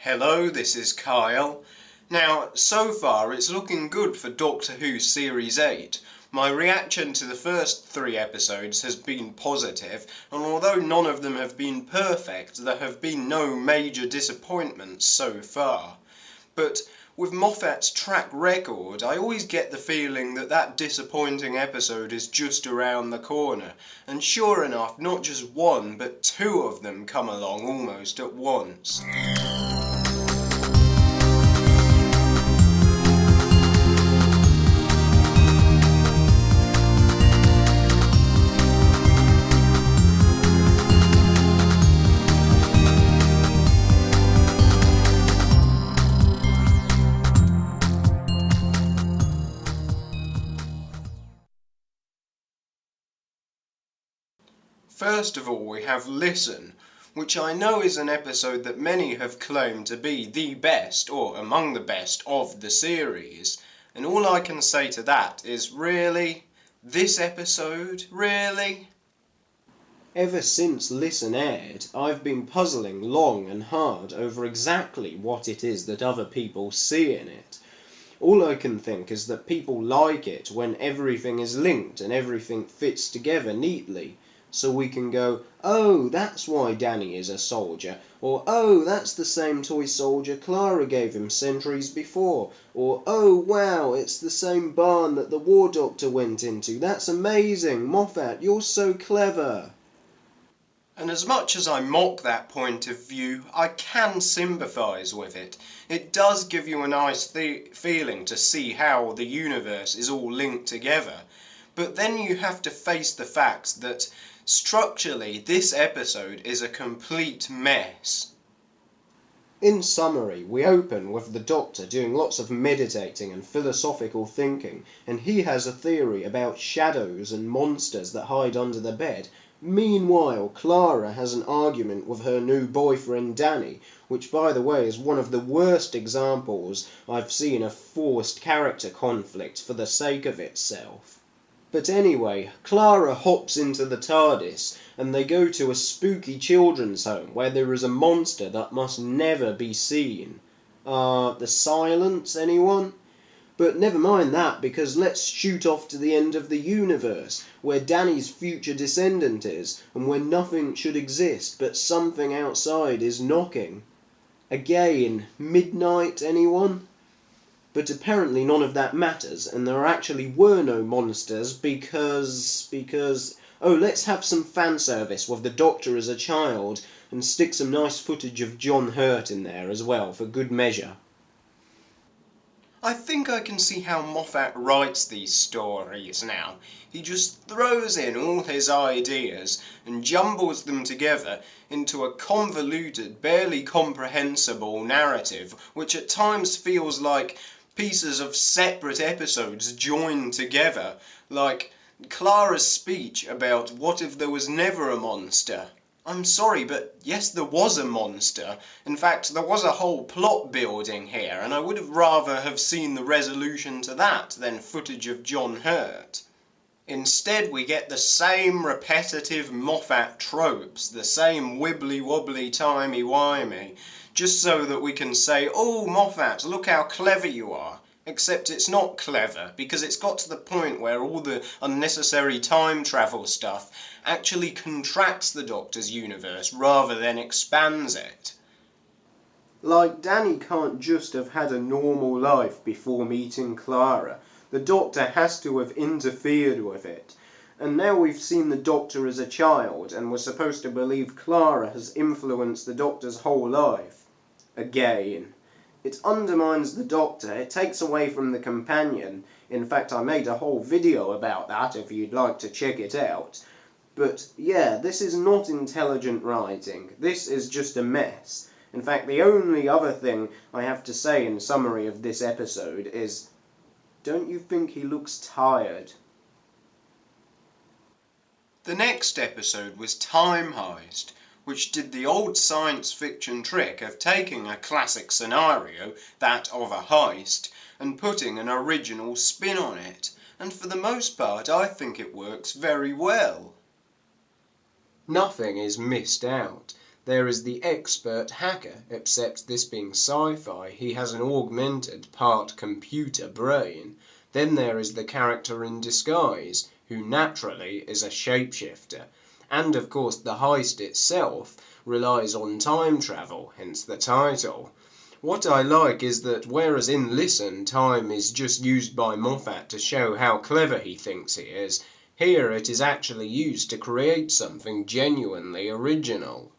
Hello, this is Kyle. Now, so far it's looking good for Doctor Who Series 8. My reaction to the first 3 episodes has been positive, and although none of them have been perfect, there have been no major disappointments so far. But with Moffat's track record, I always get the feeling that that disappointing episode is just around the corner, and sure enough, not just one, but 2 of them come along almost at once. First of all, we have Listen, which I know is an episode that many have claimed to be the best, or among the best, of the series. And all I can say to that is, really? This episode? Really? Ever since Listen aired, I've been puzzling long and hard over exactly what it is that other people see in it. All I can think is that people like it when everything is linked and everything fits together neatly. So we can go, oh, that's why Danny is a soldier, or oh, that's the same toy soldier Clara gave him centuries before, or oh, wow, it's the same barn that the War Doctor went into. That's amazing, Moffat, you're so clever. And as much as I mock that point of view, I can sympathise with it. It does give you a nice feeling to see how the universe is all linked together. But then you have to face the fact that structurally this episode is a complete mess. In summary, we open with the Doctor doing lots of meditating and philosophical thinking, and he has a theory about shadows and monsters that hide under the bed. Meanwhile, Clara has an argument with her new boyfriend Danny, which by the way is one of the worst examples I've seen of forced character conflict for the sake of itself. But anyway, Clara hops into the TARDIS and they go to a spooky children's home where there is a monster that must never be seen. The Silence, anyone? But never mind that, because let's shoot off to the end of the universe, where Danny's future descendant is, and where nothing should exist but something outside is knocking. Again, midnight, anyone? But apparently none of that matters, and there actually were no monsters because... Oh, let's have some fan service with the Doctor as a child, and stick some nice footage of John Hurt in there as well, for good measure. I think I can see how Moffat writes these stories now. He just throws in all his ideas and jumbles them together into a convoluted, barely comprehensible narrative, which at times feels like pieces of separate episodes joined together, like Clara's speech about what if there was never a monster. I'm sorry, but yes, there was a monster. In fact, there was a whole plot building here, and I would have rather have seen the resolution to that than footage of John Hurt. Instead, we get the same repetitive Moffat tropes, the same wibbly-wobbly timey-wimey, just so that we can say, oh, Moffat, look how clever you are. Except it's not clever, because it's got to the point where all the unnecessary time travel stuff actually contracts the Doctor's universe rather than expands it. Like, Danny can't just have had a normal life before meeting Clara. The Doctor has to have interfered with it. And now we've seen the Doctor as a child, and we're supposed to believe Clara has influenced the Doctor's whole life. Again. It undermines the Doctor, it takes away from the companion. In fact, I made a whole video about that if you'd like to check it out. But yeah, this is not intelligent writing. This is just a mess. In fact, the only other thing I have to say in summary of this episode is, don't you think he looks tired? The next episode was Time Heist, which did the old science fiction trick of taking a classic scenario, that of a heist, and putting an original spin on it, and for the most part I think it works very well. Nothing is missed out. There is the expert hacker, except this being sci-fi, he has an augmented part computer brain. Then there is the character in disguise, who naturally is a shapeshifter. And of course the heist itself relies on time travel, hence the title. What I like is that whereas in Listen time is just used by Moffat to show how clever he thinks he is, here it is actually used to create something genuinely original.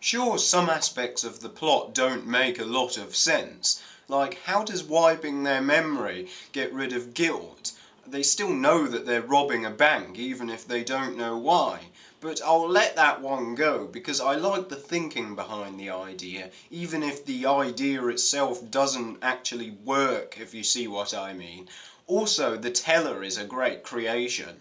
Sure, some aspects of the plot don't make a lot of sense, like how does wiping their memory get rid of guilt? They still know that they're robbing a bank even if they don't know why. But I'll let that one go because I like the thinking behind the idea, even if the idea itself doesn't actually work, if you see what I mean. Also, the teller is a great creation.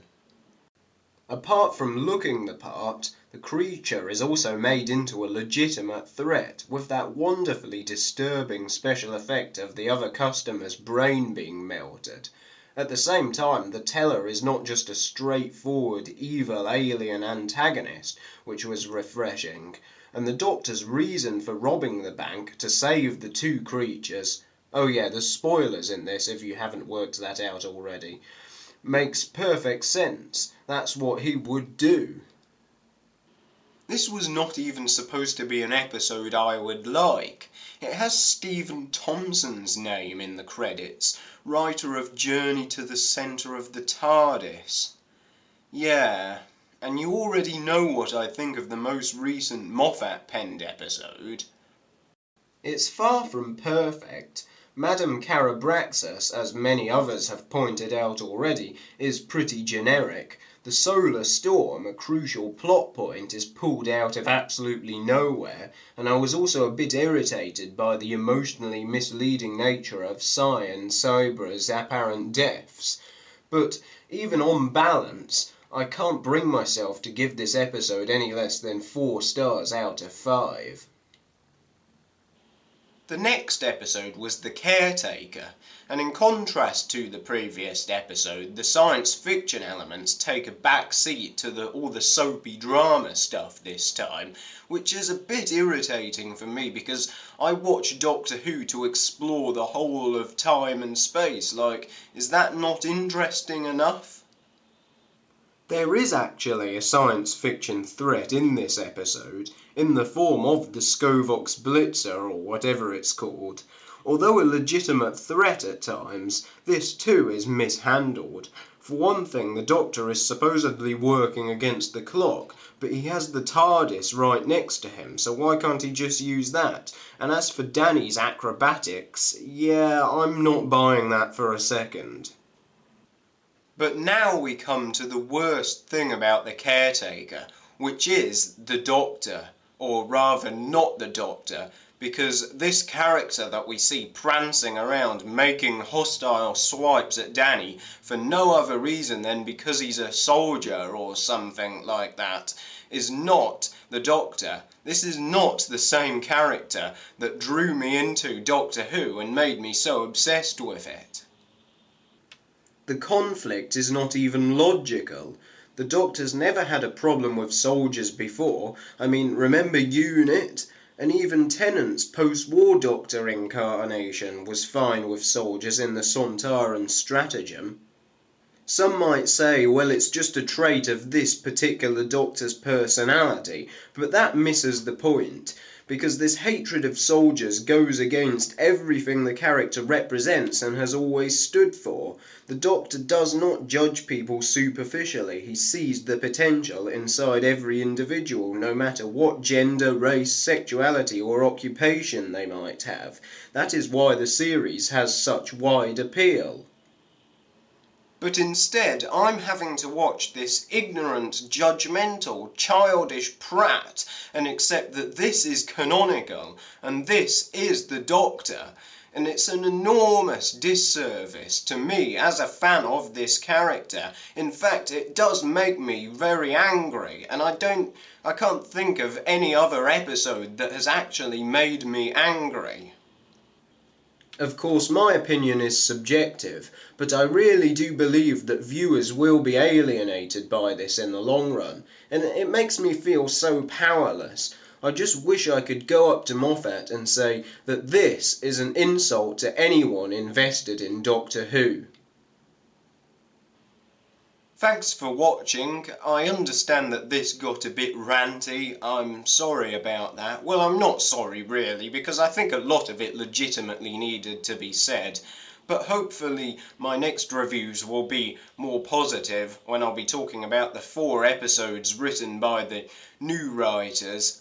Apart from looking the part, the creature is also made into a legitimate threat, with that wonderfully disturbing special effect of the other customer's brain being melted. At the same time, the teller is not just a straightforward evil alien antagonist, which was refreshing, and the Doctor's reason for robbing the bank to save the two creatures, oh yeah, there's spoilers in this if you haven't worked that out already, makes perfect sense. That's what he would do. This was not even supposed to be an episode I would like. It has Stephen Thompson's name in the credits, writer of Journey to the Centre of the TARDIS. Yeah, and you already know what I think of the most recent Moffat-penned episode. It's far from perfect. Madame Carabraxas, as many others have pointed out already, is pretty generic. The solar storm, a crucial plot point, is pulled out of absolutely nowhere, and I was also a bit irritated by the emotionally misleading nature of Psy and Cybra's apparent deaths. But even on balance, I can't bring myself to give this episode any less than 4 stars out of 5. The next episode was The Caretaker, and in contrast to the previous episode, the science fiction elements take a back seat to all the soapy drama stuff this time, which is a bit irritating for me because I watch Doctor Who to explore the whole of time and space. Like, is that not interesting enough? There is actually a science fiction threat in this episode, in the form of the Scovox Blitzer, or whatever it's called. Although a legitimate threat at times, this too is mishandled. For one thing, the Doctor is supposedly working against the clock, but he has the TARDIS right next to him, so why can't he just use that? And as for Danny's acrobatics, yeah, I'm not buying that for a second. But now we come to the worst thing about the Caretaker, which is the Doctor, or rather not the Doctor, because this character that we see prancing around making hostile swipes at Danny for no other reason than because he's a soldier or something like that, is not the Doctor. This is not the same character that drew me into Doctor Who and made me so obsessed with it. The conflict is not even logical. The Doctor's never had a problem with soldiers before. I mean, remember UNIT? And even Tennant's post-war Doctor incarnation was fine with soldiers in the Sontaran stratagem. Some might say, well, it's just a trait of this particular Doctor's personality, but that misses the point, because this hatred of soldiers goes against everything the character represents and has always stood for. The Doctor does not judge people superficially. He sees the potential inside every individual, no matter what gender, race, sexuality or occupation they might have. That is why the series has such wide appeal. But instead, I'm having to watch this ignorant, judgmental, childish prat and accept that this is canonical and this is the Doctor. And it's an enormous disservice to me as a fan of this character. In fact, it does make me very angry, and I can't think of any other episode that has actually made me angry. Of course, my opinion is subjective, but I really do believe that viewers will be alienated by this in the long run, and it makes me feel so powerless. I just wish I could go up to Moffat and say that this is an insult to anyone invested in Doctor Who. Thanks for watching. I understand that this got a bit ranty. I'm sorry about that. Well, I'm not sorry really, because I think a lot of it legitimately needed to be said. But hopefully my next reviews will be more positive when I'll be talking about the 4 episodes written by the new writers.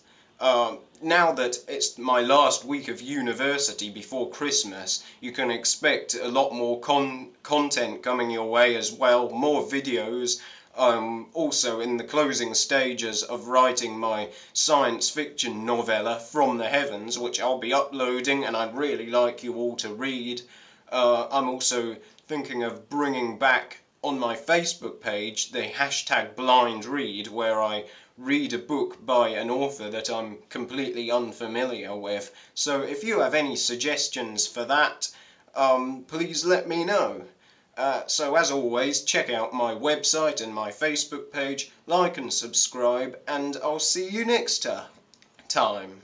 Now that it's my last week of university before Christmas, you can expect a lot more content coming your way as well, more videos. Also in the closing stages of writing my science fiction novella From the Heavens, which I'll be uploading and I'd really like you all to read. I'm also thinking of bringing back on my Facebook page the hashtag blind read, where I read a book by an author that I'm completely unfamiliar with. So if you have any suggestions for that, please let me know. So as always, check out my website and my Facebook page, like and subscribe, and I'll see you next time.